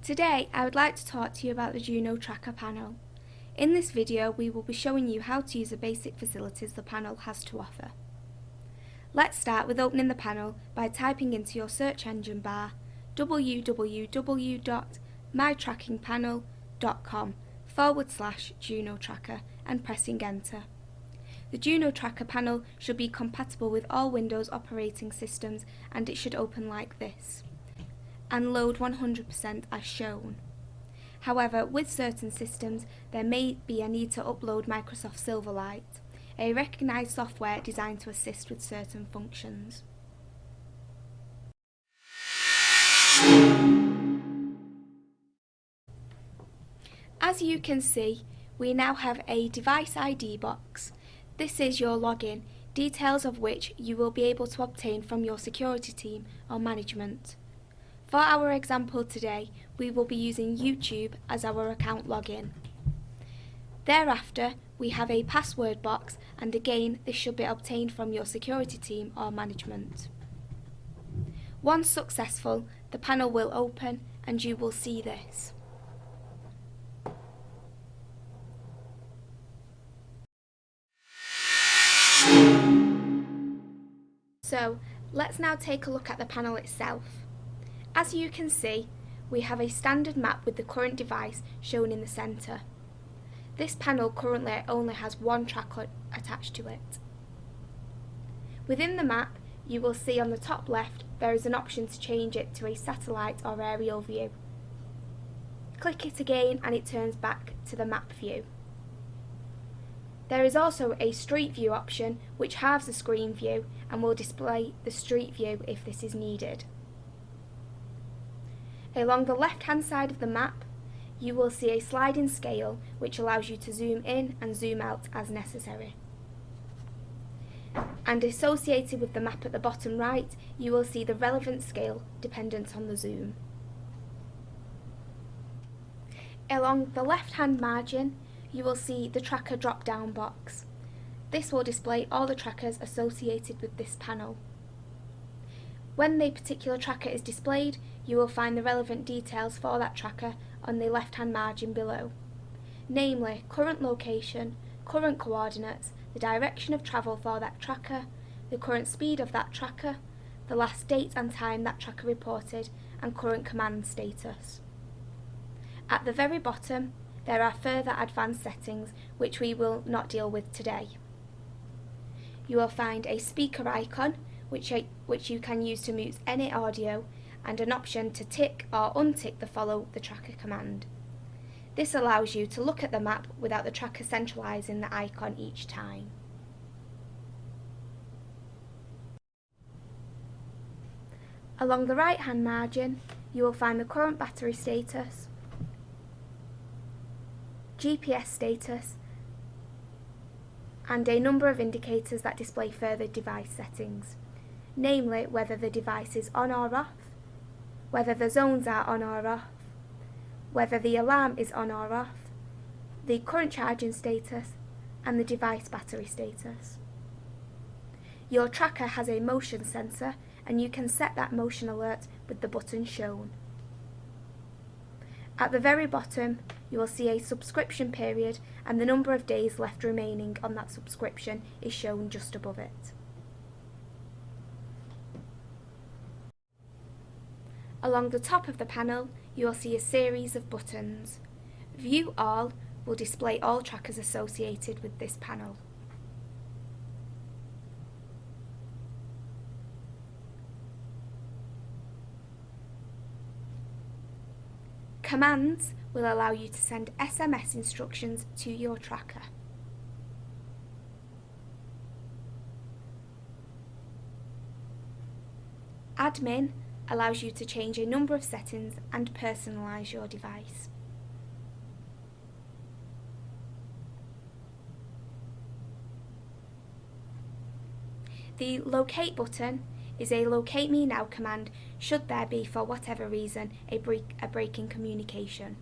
Today I would like to talk to you about the Juno Tracker panel. In this video we will be showing you how to use the basic facilities the panel has to offer. Let's start with opening the panel by typing into your search engine bar www.mytrackingpanel.com/Juno Tracker and pressing enter. The Juno Tracker panel should be compatible with all Windows operating systems and it should open like this and load 100% as shown. However, with certain systems there may be a need to upload Microsoft Silverlight, a recognised software designed to assist with certain functions. As you can see, we now have a device ID box. This is your login, details of which you will be able to obtain from your security team or management. For our example today, we will be using YouTube as our account login. Thereafter, we have a password box, and again this should be obtained from your security team or management. Once successful, the panel will open and you will see this. So, let's now take a look at the panel itself. As you can see, we have a standard map with the current device shown in the centre. This panel currently only has one tracker attached to it. Within the map, you will see on the top left there is an option to change it to a satellite or aerial view. Click it again and it turns back to the map view. There is also a street view option which halves the screen view and will display the street view if this is needed. Along the left hand side of the map, you will see a sliding scale which allows you to zoom in and zoom out as necessary. And associated with the map at the bottom right, you will see the relevant scale dependent on the zoom. Along the left hand margin, you will see the tracker drop down box. This will display all the trackers associated with this panel. When the particular tracker is displayed, you will find the relevant details for that tracker on the left hand margin below, namely current location, current coordinates, the direction of travel for that tracker, the current speed of that tracker, the last date and time that tracker reported, and current command status. At the very bottom, there are further advanced settings which we will not deal with today. You will find a speaker icon which you can use to mute any audio, and an option to tick or untick the follow the tracker command. This allows you to look at the map without the tracker centralising the icon each time. Along the right hand margin, you will find the current battery status, GPS status, and a number of indicators that display further device settings, namely whether the device is on or off, whether the zones are on or off, whether the alarm is on or off, the current charging status, and the device battery status. Your tracker has a motion sensor and you can set that motion alert with the button shown. At the very bottom, you will see a subscription period and the number of days left remaining on that subscription is shown just above it. Along the top of the panel, you will see a series of buttons. View All will display all trackers associated with this panel. Commands will allow you to send SMS instructions to your tracker. Admin allows you to change a number of settings and personalise your device. The Locate button is a Locate Me Now command should there be, for whatever reason, a break in communication.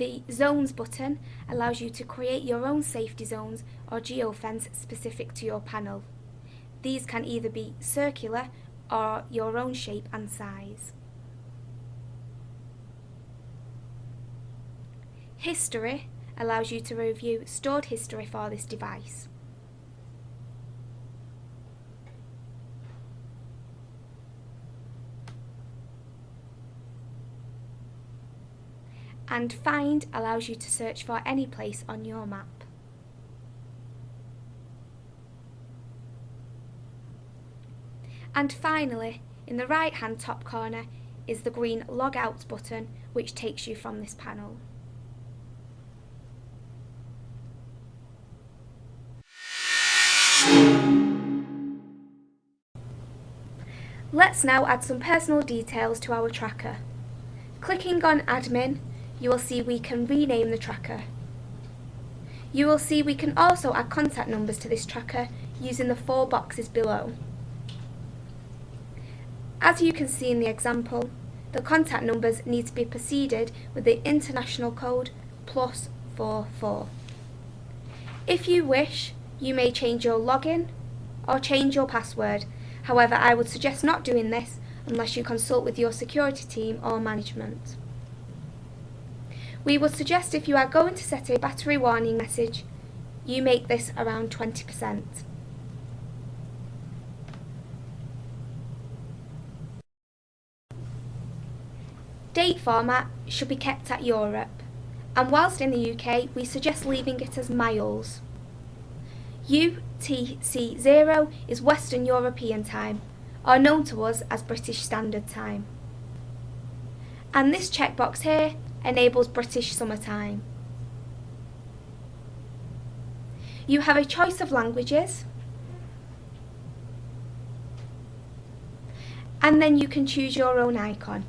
The Zones button allows you to create your own safety zones or geofence specific to your panel. These can either be circular or your own shape and size. History allows you to review stored history for this device. And Find allows you to search for any place on your map. And finally, in the right hand top corner is the green Log Out button, which takes you from this panel. Let's now add some personal details to our tracker. Clicking on Admin, you will see we can rename the tracker. You will see we can also add contact numbers to this tracker using the 4 boxes below. As you can see in the example, the contact numbers need to be preceded with the international code +44. If you wish, you may change your login or change your password. However, I would suggest not doing this unless you consult with your security team or management. We would suggest if you are going to set a battery warning message, you make this around 20%. Date format should be kept at Europe, and whilst in the UK we suggest leaving it as miles. UTC0 is Western European Time, or known to us as British Standard Time. And this checkbox here enables British Summer Time. You have a choice of languages, and then you can choose your own icon.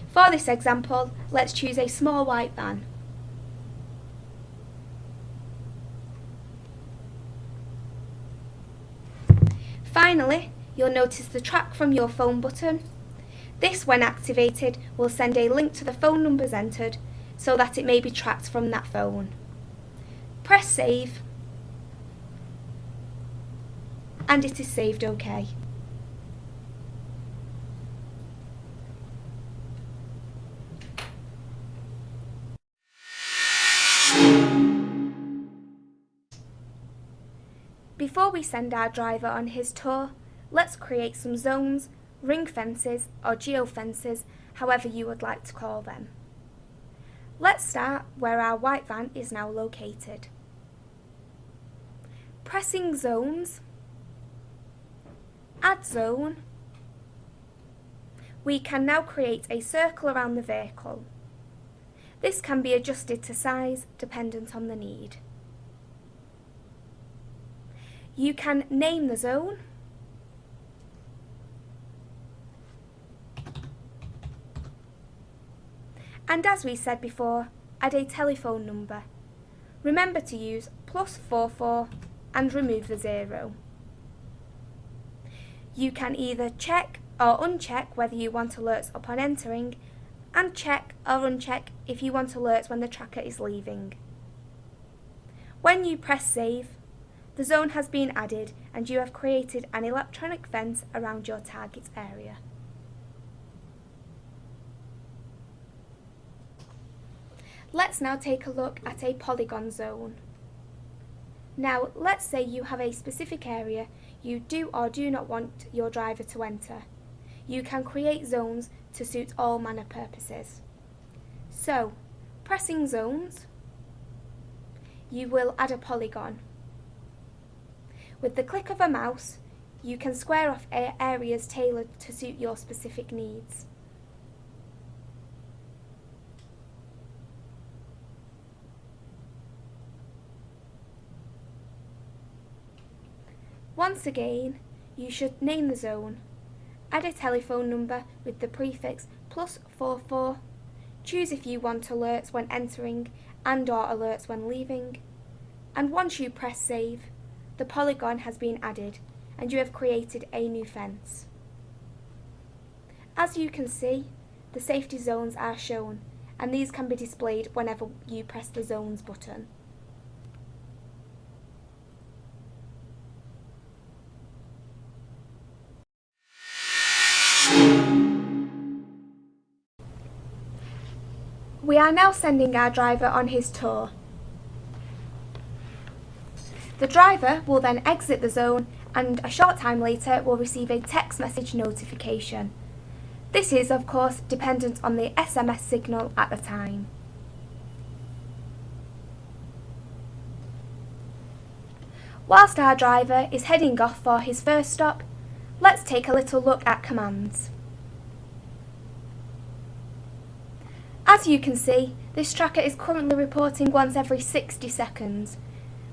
For this example, let's choose a small white van. Finally, you'll notice the Track from your phone button. This, when activated, will send a link to the phone numbers entered so that it may be tracked from that phone. Press Save, and it is saved OK. Before we send our driver on his tour, let's create some zones, ring fences or geofences, however you would like to call them. Let's start where our white van is now located. Pressing Zones, Add Zone, we can now create a circle around the vehicle. This can be adjusted to size dependent on the need. You can name the zone, and as we said before, add a telephone number. Remember to use +44 and remove the 0. You can either check or uncheck whether you want alerts upon entering, and check or uncheck if you want alerts when the tracker is leaving. When you press Save, the zone has been added and you have created an electronic fence around your target area. Let's now take a look at a polygon zone. Now, let's say you have a specific area you do or do not want your driver to enter. You can create zones to suit all manner purposes. So, pressing Zones, you will add a polygon. With the click of a mouse, you can square off areas tailored to suit your specific needs. Once again, you should name the zone, add a telephone number with the prefix +44, choose if you want alerts when entering and/or alerts when leaving, and once you press Save, the polygon has been added and you have created a new fence. As you can see, the safety zones are shown and these can be displayed whenever you press the Zones button. We are now sending our driver on his tour. The driver will then exit the zone and a short time later will receive a text message notification. This is, of course, dependent on the SMS signal at the time. Whilst our driver is heading off for his first stop, let's take a little look at commands. As you can see, this tracker is currently reporting once every 60 seconds.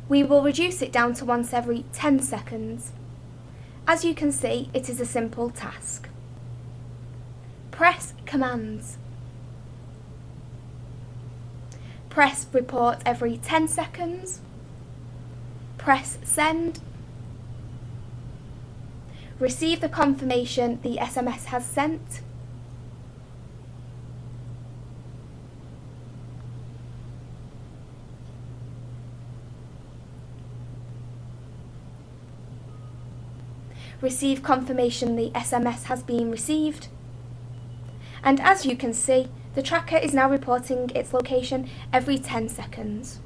We will reduce it down to once every 10 seconds. As you can see, it is a simple task. Press commands. Press report every 10 seconds. Press send. Receive the confirmation the SMS has sent. Receive confirmation the SMS has been received. And as you can see, the tracker is now reporting its location every 10 seconds.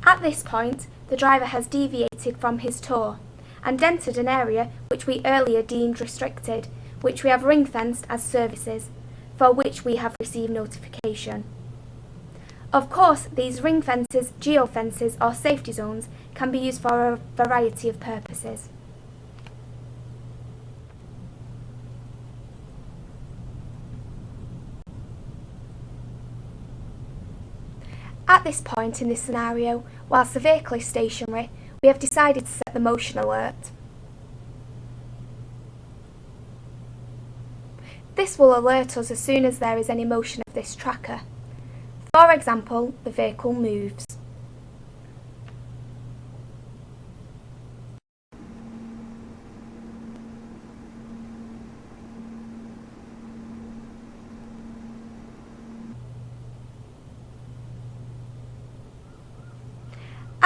At this point, the driver has deviated from his tour and entered an area which we earlier deemed restricted, which we have ring-fenced as services, for which we have received notification. Of course, these ring fences, geofences or safety zones can be used for a variety of purposes. At this point in this scenario, whilst the vehicle is stationary, we have decided to set the motion alert. This will alert us as soon as there is any motion of this tracker. For example, the vehicle moves.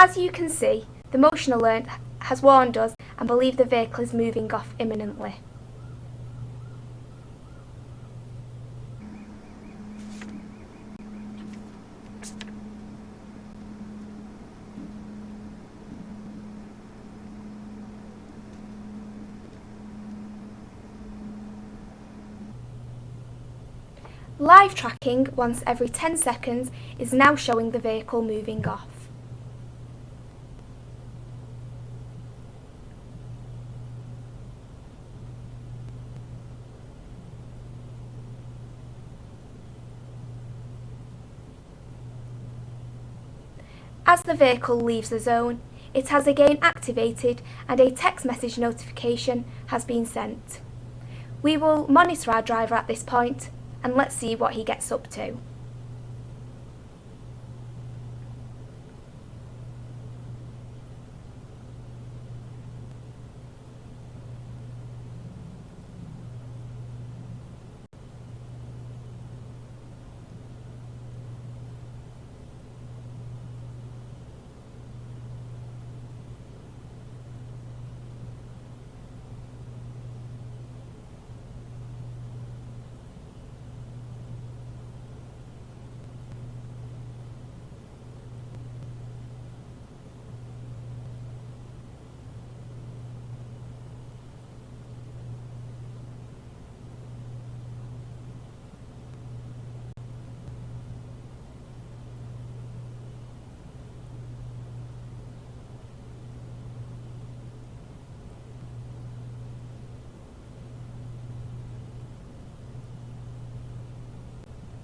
As you can see, the motion alert has warned us and believe the vehicle is moving off imminently. Live tracking once every 10 seconds is now showing the vehicle moving off. As the vehicle leaves the zone, it has again activated and a text message notification has been sent. We will monitor our driver at this point and let's see what he gets up to.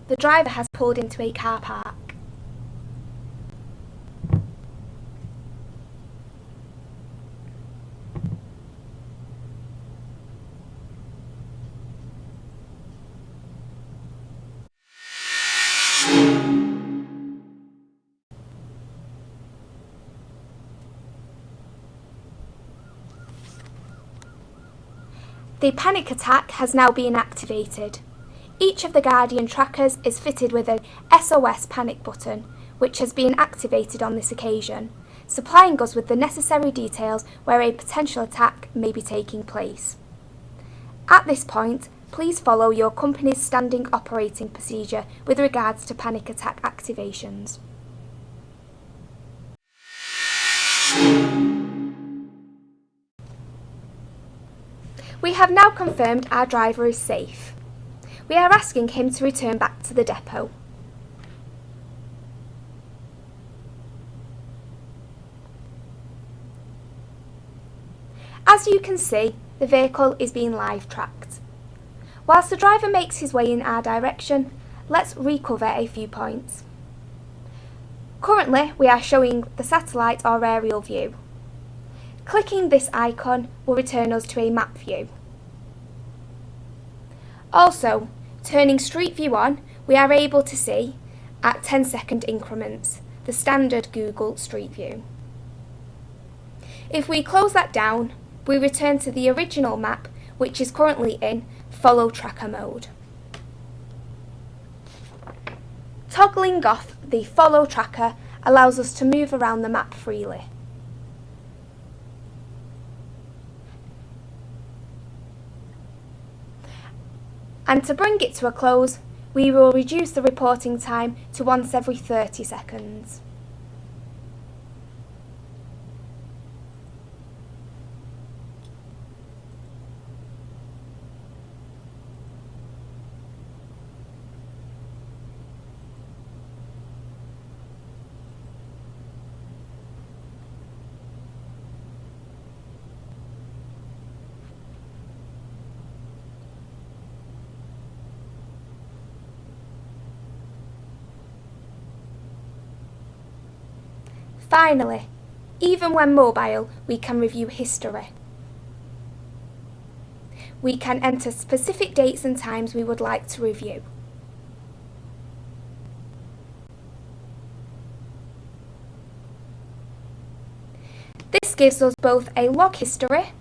The driver has pulled into a car park. The panic attack has now been activated. Each of the Guardian trackers is fitted with an SOS panic button, which has been activated on this occasion, supplying us with the necessary details where a potential attack may be taking place. At this point, please follow your company's standing operating procedure with regards to panic attack activations. We have now confirmed our driver is safe. We are asking him to return back to the depot. As you can see, the vehicle is being live tracked. Whilst the driver makes his way in our direction, let's recover a few points. Currently, we are showing the satellite or aerial view. Clicking this icon will return us to a map view. Also, turning Street View on, we are able to see, at 10-second increments, the standard Google Street View. If we close that down, we return to the original map, which is currently in Follow Tracker mode. Toggling off the Follow Tracker allows us to move around the map freely. And to bring it to a close, we will reduce the reporting time to once every 30 seconds. Finally, even when mobile, we can review history. We can enter specific dates and times we would like to review. This gives us both a log history,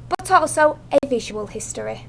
but also a visual history.